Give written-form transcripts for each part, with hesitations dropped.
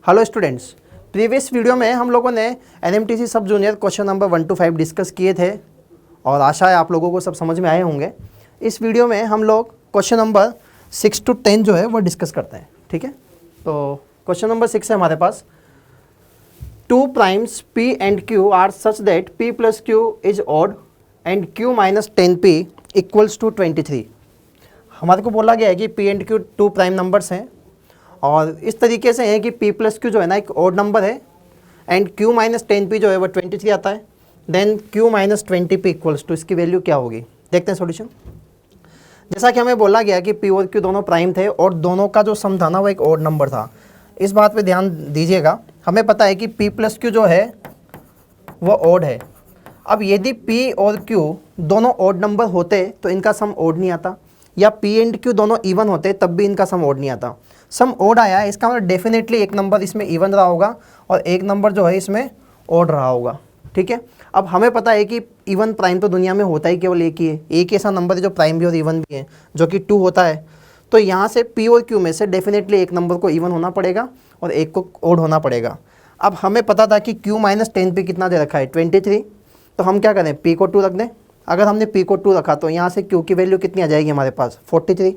Hello students, previous video में हम लोगों ने एनएमटीसी सब junior question number 1 to 5 discuss किए थे और आशा है आप लोगों को सब समझ में आए होंगे। इस वीडियो में हम लोग क्वेश्चन नंबर 6 to 10 जो है वो डिस्कस करते हैं। ठीक है, तो क्वेश्चन नंबर 6 है हमारे पास। 2 primes P and Q are such that P plus Q is odd and Q minus 10P equals to 23। हमारे को बोला गया है कि P and Q 2 prime numbers हैं और इस तरीके से है कि P plus Q जो है ना एक ऑड नंबर है एंड Q minus 10P जो है वो 23 आता है। Then Q minus 20P equals to, इसकी वैल्यू क्या होगी, देखते हैं सॉल्यूशन। जैसा कि हमें बोला गया कि P और Q दोनों प्राइम थे और दोनों का जो सम था ना वो एक ऑड नंबर था। इस बात पे ध्यान दीजिएगा, हमें पता है कि P plus Q जो है वो ऑड है। अब यदि P और Q दोनों ऑड नंबर होते तो इनका सम ऑड नहीं आता, या P एंड Q दोनों इवन होते तब भी इनका सम ऑड नहीं आता। सम ऑड आया है, इसका मतलब डेफिनेटली एक नंबर इसमें इवन रहा होगा और एक नंबर जो है इसमें ऑड रहा होगा। ठीक है, अब हमें पता है कि इवन प्राइम तो दुनिया में होता ही केवल एक ही है, एक ऐसा नंबर है जो प्राइम भी और इवन भी है, जो कि 2 होता है। तो यहाँ से P और Q में से डेफिनेटली एक नंबर को इवन होना पड़ेगा और एक को ऑड होना पड़ेगा। अब हमें पता था कि Q minus 10P कितना दे रखा है 23, तो हम क्या करें P को 2 रख दें। अगर हमने P को 2 रखा तो यहाँ से Q की वैल्यू कितनी आ जाएगी हमारे पास 43।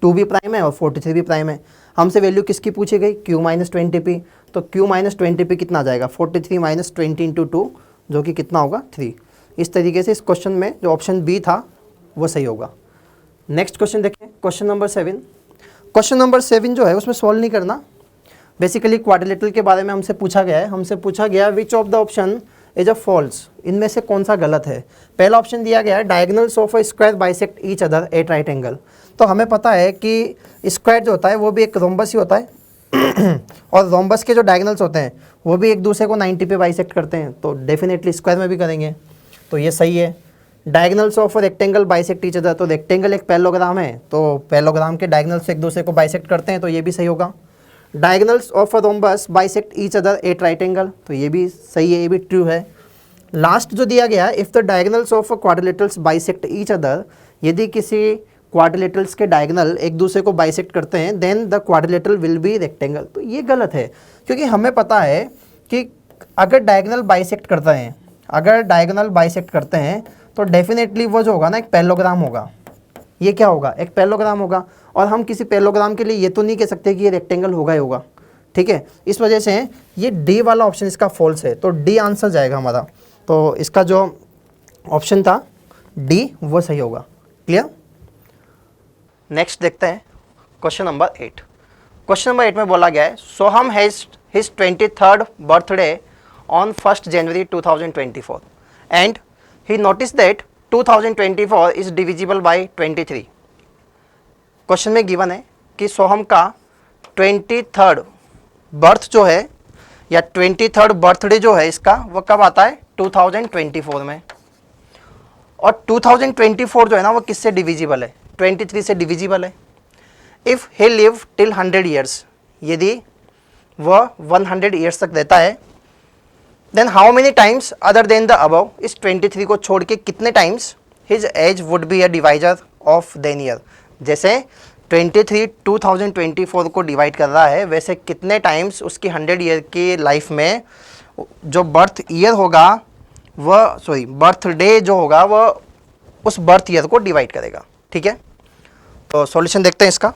2 भी प्राइम है और 43 भी प्राइम है। हमसे वैल्यू किसकी पूछी गई Q minus 20P, तो Q minus 20P कितना आ जाएगा 43 minus 20 into 2 जो कि कितना होगा 3। इस तरीके से इस क्वेश्चन में जो ऑप्शन बी था वो सही होगा। नेक्स्ट क्वेश्चन देखें, क्वेश्चन नंबर 7। क्वेश्चन नंबर 7 जो है उसमें सॉल्व नहीं करना, बेसिकली क्वाड्रिलेटरल के बारे में हमसे पूछा गया है। हमसे पूछा गया which of the option is a false, इनमें से कौन सा गलत है। पहला ऑप्शन दिया गया है diagonals of a square bisect each other at right angle. तो हमें पता है कि स्क्वायर जो होता है वो भी एक रोम्बस ही होता है और रोम्बस के जो डायगोनल्स होते हैं वो भी एक दूसरे को 90 पे बाइसेक्ट करते हैं, तो डेफिनेटली स्क्वायर में भी करेंगे, तो ये सही है। Diagonals of a rectangle bisect each other, तो रेक्टेंगल एक पैरेललोग्राम है, तो पैरेललोग्राम के डायगोनल्स एक दूसरे को बाइसेक्ट करते हैं, तो ये भी सही होगा। Diagonals of a rhombus bisect each other at right angle, तो ये भी सही है, ये भी ट्रू है। लास्ट जो दिया गया if the diagonals of quadrilaterals bisect each other, यदि किसी क्वाड्रिलेटरल्स के डायगोनल एक दूसरे को बाइसेक्ट करते हैं then the quadrilateral will be rectangle, तो ये गलत है। क्योंकि हमें पता है कि अगर डायगोनल बाइसेक्ट करते हैं, अगर डायगोनल बाइसेक्ट करते हैं तो डेफिनेटली वो जो होगा ना एक पैरेललोग्राम होगा। ये क्या होगा, एक पैरेललोग्राम होगा, और हम किसी पैरेललोग्राम के लिए ये तो नहीं कह सकते कि ये रेक्टेंगल होगा ही होगा। ठीक है, इस वजह से ये डी वाला ऑप्शन इसका फॉल्स है, तो डी आंसर जाएगा हमारा। तो इसका जो ऑप्शन था डी वो सही होगा। क्लियर। नेक्स्ट देखते हैं क्वेश्चन नंबर 8। क्वेश्चन नंबर 8 में बोला गया है Soham has his 23rd birthday on 1st January 2024 and he notice that 2024 is divisible by 23। Question में गिवन है कि सोहम का 23rd बर्थ जो है या 23rd बर्थडे जो है इसका वो कब आता है 2024 में, और 2024 जो है ना वो किससे डिविजिबल है 23 से डिविजिबल है। If he live till 100 years, यदि वह 100 ईयर्स तक रहता है, then how many times other than the above, इस 23 को छोड़ के कितने times his age would be a divisor of then year. जैसे 23 2024 को डिवाइड कर रहा है, वैसे कितने टाइम्स उसकी 100 ईयर की लाइफ में जो बर्थ ईयर होगा वह बर्थडे जो होगा वह उस बर्थ ईयर को डिवाइड करेगा। ठीक है, तो सॉल्यूशन देखते हैं इसका।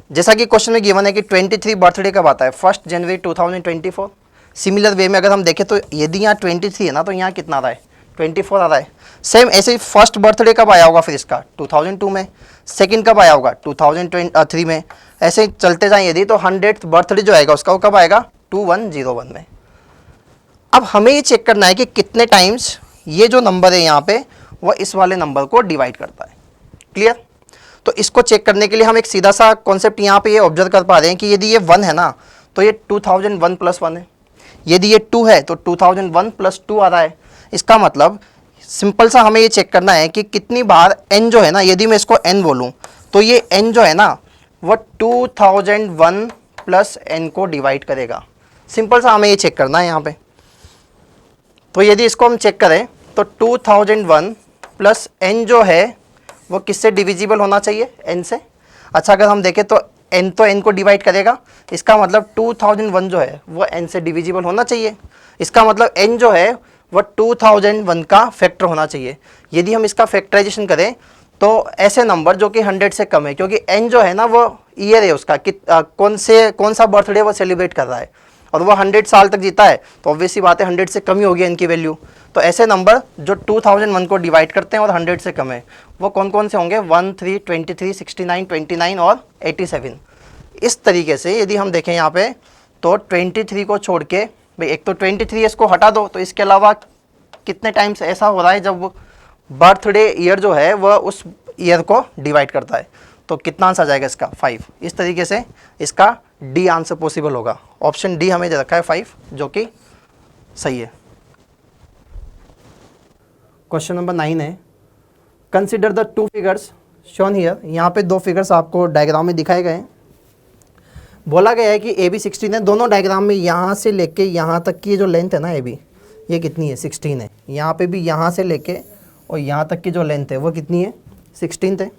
जैसा कि क्वेश्चन में गिवन है कि 23 बर्थडे कब आता है 1st January 2024। सिमिलर वे में अगर हम देखें तो यदि यहाँ 23 है ना तो यहाँ कितना आ रहा है 24 आ रहा है। सेम ऐसे ही फर्स्ट बर्थडे कब आया होगा फिर इसका 2002 में, सेकंड कब आया होगा 2003 में, ऐसे ही चलते जाएं यदि तो 100th बर्थडे जो आएगा उसका वो कब आएगा 2101 में। अब हमें ये चेक करना है कि कितने टाइम्स ये जो नंबर है यहाँ पे वह इस वाले नंबर को डिवाइड करता है। क्लियर। तो इसको चेक करने के लिए हम एक सीधा सा कॉन्सेप्ट यहाँ पे ये ऑब्जर्व कर पा रहे हैं कि यदि ये 1 है ना तो ये 2001 + 1 है, यदि ये 2 है तो 2001 + 2 आ रहा है। इसका मतलब सिंपल सा हमें ये चेक करना है कि कितनी बार n जो है ना, यदि मैं इसको n बोलूँ तो ये n जो है ना वह 2001 + n को डिवाइड करेगा। सिंपल सा हमें ये चेक करना है यहाँ पे। तो यदि इसको हम चेक करें तो 2001 + n जो है वो किससे डिविजिबल होना चाहिए n से। अच्छा, अगर हम देखें तो n तो n को डिवाइड करेगा, इसका मतलब 2001 जो है वो n से डिविजिबल होना चाहिए। इसका मतलब n जो है वो 2001 का फैक्टर होना चाहिए। यदि हम इसका फैक्टराइजेशन करें तो ऐसे नंबर जो कि 100 से कम है, क्योंकि n जो है ना वो ईयर है उसका कि कौन सा बर्थडे वो सेलिब्रेट कर रहा है, और वो 100 साल तक जीता है तो ऑब्वियसली बात है 100 से कम ही होगी n की वैल्यू। तो ऐसे नंबर जो 2001 को डिवाइड करते हैं और 100 से कम है वो कौन कौन से होंगे, 1, 3, 23, 69, 29 और 87। इस तरीके से यदि हम देखें यहाँ पे तो 23 को छोड़ के, भाई एक तो 23 इसको हटा दो, तो इसके अलावा कितने टाइम्स ऐसा हो रहा है जब बर्थडे ईयर जो है वह उस ईयर को डिवाइड करता है, तो कितना आंसर आ जाएगा इसका 5। इस तरीके से इसका डी आंसर पॉसिबल होगा। ऑप्शन डी हमें दे रखा है 5, जो कि सही है। क्वेश्चन नंबर 9 है, consider the 2 figures shown here. यहाँ पे 2 फिगर्स आपको डायग्राम में दिखाए गए हैं। बोला गया है कि AB 16 है। दोनों डायग्राम में यहाँ से लेके यहाँ तक की जो लेंथ है ना AB, ये कितनी है, 16 है। यहाँ पे भी यहाँ से लेके और यहाँ तक की जो लेंथ है वो कितनी है, 16 है।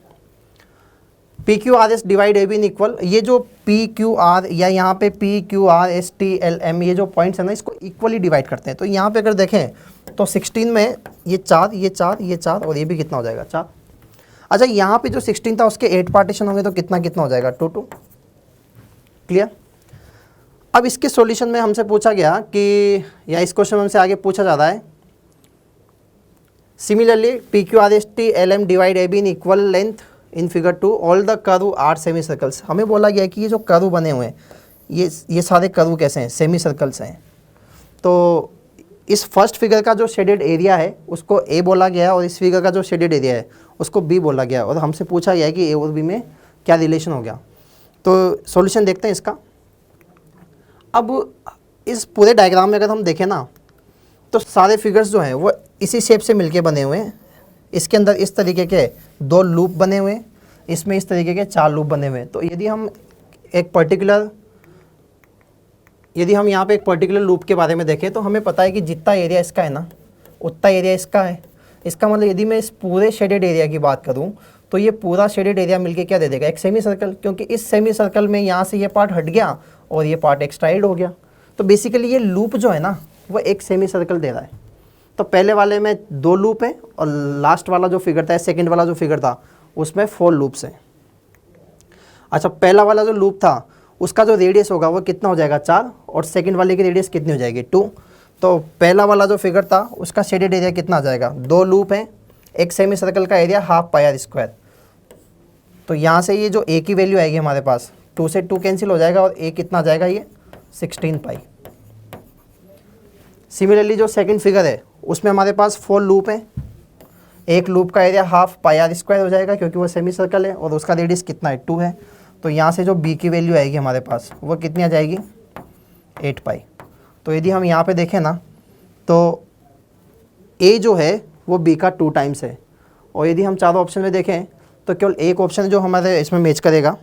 PQRS divide AB in equal, ये जो PQR या यहाँ पे PQR STLM ये जो पॉइंट्स है ना, इसको इक्वली डिवाइड करते हैं। तो यहाँ पे अगर देखें तो 16 में ये 4, ये 4, ये 4 और ये भी कितना हो जाएगा, 4। अच्छा, यहाँ पे जो 16 था उसके 8 पार्टीशन होंगे तो कितना कितना हो जाएगा, 2 2। क्लियर। अब इसके सॉल्यूशन में हमसे पूछा गया कि, या इस क्वेश्चन में हमसे आगे पूछा जा रहा है, similarly PQRST LM divide AB in equal length in figure 2 all the curve are semi circles. हमें बोला गया कि ये जो कर्व बने हुए हैं ये सारे कर्व कैसे हैं, सेमी सर्कल्स हैं। तो इस फर्स्ट फिगर का जो शेडेड एरिया है उसको A बोला गया है और इस फिगर का जो शेडेड एरिया है उसको B बोला गया है, और हमसे पूछा गया है कि A और B में क्या रिलेशन हो गया। तो सॉल्यूशन देखते हैं इसका। अब इस पूरे डायग्राम में अगर हम देखें ना तो सारे फिगर्स जो हैं वो इसी शेप से मिलके बने हुए हैं। इसके अंदर इस तरीके के 2 लूप बने हुए हैं, इसमें इस तरीके के 4 लूप बने हुए हैं। तो यदि हम यहाँ पे एक पर्टिकुलर लूप के बारे में देखें तो हमें पता है कि जितना एरिया इसका है ना उतना एरिया इसका है। इसका मतलब यदि मैं इस पूरे शेडेड एरिया की बात करूँ तो ये पूरा शेडेड एरिया मिलके क्या दे देगा, एक सेमी सर्कल, क्योंकि इस सेमी सर्कल में यहाँ से ये पार्ट हट गया और ये पार्ट एक्सट्राइड हो गया। तो बेसिकली ये लूप जो है ना वो एक सेमी सर्कल दे रहा है। तो पहले वाले में 2 लूप हैं और लास्ट वाला जो फिगर था, सेकंड वाला जो फिगर था उसमें 4 लूप्स हैं। अच्छा, पहला वाला जो लूप था उसका जो रेडियस होगा वो कितना हो जाएगा, 4, और सेकंड वाले की रेडियस कितनी हो जाएगी, 2। तो पहला वाला जो फिगर था उसका शेडेड एरिया कितना आ जाएगा, 2 लूप हैं, एक सेमी सर्कल का area half pi r square. तो यहाँ से ये जो A की वैल्यू आएगी हमारे पास, 2 से 2 कैंसिल हो जाएगा और A कितना आ जाएगा, ये 16 पाई। सिमिलरली जो सेकंड फिगर है उसमें हमारे पास 4 लूप हैं, एक लूप का area half pi r square हो जाएगा क्योंकि वो सेमी सर्कल है, और उसका रेडियस कितना है, 2 है। तो यहाँ से जो B की वैल्यू आएगी हमारे पास वो कितनी आ जाएगी, 8 पाई। तो यदि हम यहाँ पे देखें ना तो A जो है वो B का 2 टाइम्स है, और यदि हम चारों ऑप्शन में देखें तो केवल एक ऑप्शन जो हमारे इसमें मैच करेगा।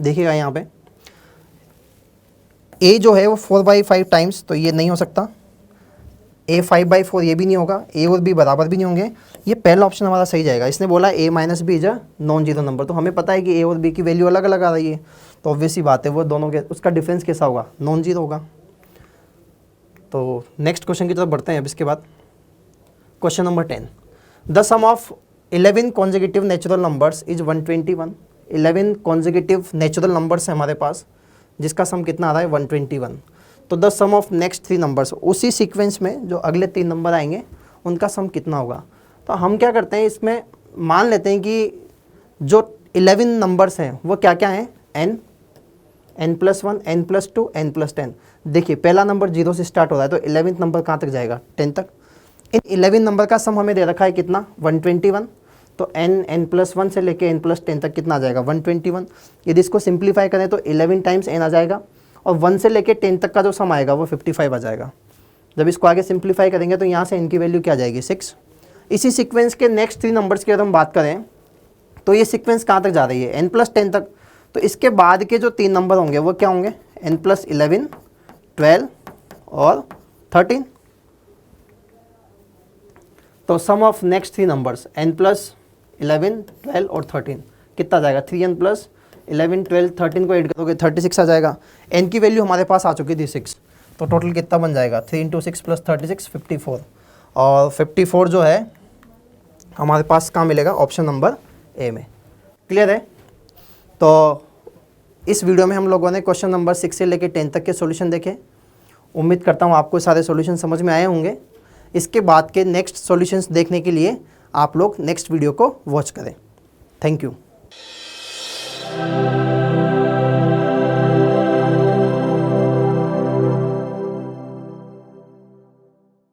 देखिएगा यहाँ पे A जो है वो 4/5 टाइम्स, तो ये नहीं हो सकता। A 5/4 ये भी नहीं होगा, A और B बराबर भी नहीं होंगे। ये पहला ऑप्शन हमारा सही जाएगा। इसने बोला A - B is a non zero number, तो हमें पता है कि A और B की वैल्यू अलग अलग आ रही है, तो ऑब्वियस ही बात है वो दोनों के उसका डिफरेंस कैसा होगा, नॉन जीरो होगा। तो नेक्स्ट क्वेश्चन की तरफ बढ़ते हैं अब इसके बाद। Question number 10, the sum of 11 consecutive natural numbers is 121। 11 consecutive natural numbers है हमारे पास जिसका सम कितना आ रहा है, 121। तो the sum of next 3 numbers, उसी सीक्वेंस में जो अगले 3 नंबर आएंगे उनका सम कितना होगा। तो हम क्या करते हैं, इसमें मान लेते हैं कि जो 11 नंबर्स हैं वो क्या क्या हैं, n, n+1, n+2, n+10। देखिए पहला नंबर 0 से स्टार्ट हो रहा है, तो 11th नंबर कहाँ तक जाएगा, 10 तक। इन 11 नंबर का सम हमें दे रखा है कितना, 121। तो n+1 से लेके n+10 तक कितना आ जाएगा, 121। यदि इसको सिंप्लीफाई करें तो 11 टाइम्स n आ जाएगा, और 1 से लेके 10 तक का जो सम आएगा वो 55 आ जाएगा। जब इसको आगे सिंप्लीफाई करेंगे तो यहाँ से n की वैल्यू क्या आ जाएगी, 6। इसी सीक्वेंस के नेक्स्ट 3 नंबर्स की अगर हम बात करें तो ये सीक्वेंस कहाँ तक जा रही है, n+10 तक। तो इसके बाद के जो 3 नंबर होंगे वो क्या होंगे, n+11, 12 और 13। तो सम ऑफ नेक्स्ट 3 नंबर्स n+11, 12 और 13 कितना जाएगा, 3n+11, 11, 12, 13 को ऐड करोगे 36 आ जाएगा। n की वैल्यू हमारे पास आ चुकी थी 6, तो टोटल कितना बन जाएगा 3 × 6 + 36 54। और 54 जो है हमारे पास कहाँ मिलेगा, ऑप्शन नंबर ए में। क्लियर है? तो इस वीडियो में हम लोगों ने क्वेश्चन नंबर 6 से लेकर 10 तक के सॉल्यूशन देखे। उम्मीद करता हूँ आपको सारे सॉल्यूशन समझ में आए होंगे। इसके बाद के नेक्स्ट सॉल्यूशंस देखने के लिए आप लोग नेक्स्ट वीडियो को वॉच करें। Thank you.